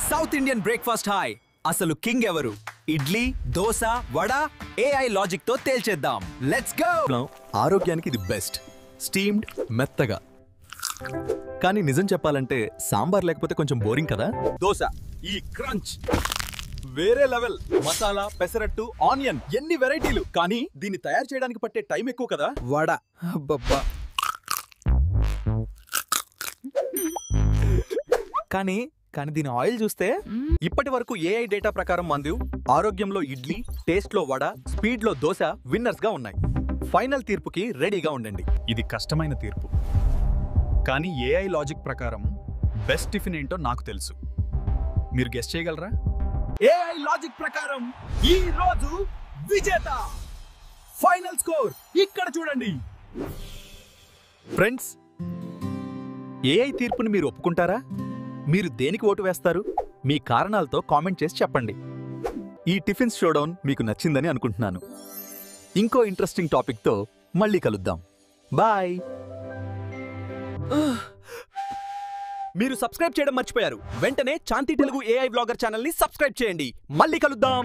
South Indian breakfast hi అసలు king ఎవరు? Idli, dosa, vada AI logic తో తేల్చేద్దాం. Let's go. ఆరోగ్యానికి ఇది బెస్ట్. స్టీమ్డ్, మెత్తగా. కానీ నిజం చెప్పాలంటే సాంబార్ లేకపోతే కొంచెం బోరింగ్ కదా. దోశ ఈ క్రంచ్ వేరే లెవెల్. మసాలా, పెసరట్టు, ఆనియన్ ఎన్ని వెరైటీలు. కానీ దీన్ని తయారు చేయడానికి పట్టే టైం ఎక్కువ కదా. వడ అబ్బబ్బా. కానీ దీని ఆయిల్ చూస్తే ఇప్పటి వరకు ఏఐ డేటా ప్రకారం మందు ఆరోగ్యంలో ఇడ్లీ, టేస్ట్ లో వడ, స్పీడ్ లో దోశ విన్నర్స్ గా ఉన్నాయి. ఫైనల్ తీర్పుకి రెడీగా ఉండండి. ఇది కష్టమైన తీర్పు, కానీ ఏఐ లాజిక్ ప్రకారం బెస్ట్ టిఫిన్ ఏంటో నాకు తెలుసు. మీరు గెస్ చేయగలరా? ఏఐ లాజిక్ ప్రకారం ఈ రోజు విజేత. ఫైనల్ స్కోర్ ఇక్కడ చూడండి. ఫ్రెండ్స్, ఏఐ తీర్పుని మీరు ఒప్పుకుంటారా? మీరు దేనికి ఓటు వేస్తారు? మీ కారణాలతో కామెంట్ చేసి చెప్పండి. ఈ టిఫిన్స్ షోడౌన్ మీకు నచ్చిందని అనుకుంటున్నాను. ఇంకో ఇంట్రెస్టింగ్ టాపిక్తో మళ్ళీ కలుద్దాం. బాయ్. మీరు సబ్స్క్రైబ్ చేయడం మర్చిపోయారు. వెంటనే చాంతి తెలుగు ఏఐ బ్లాగర్ ఛానల్ ని సబ్స్క్రైబ్ చేయండి. మళ్ళీ కలుద్దాం.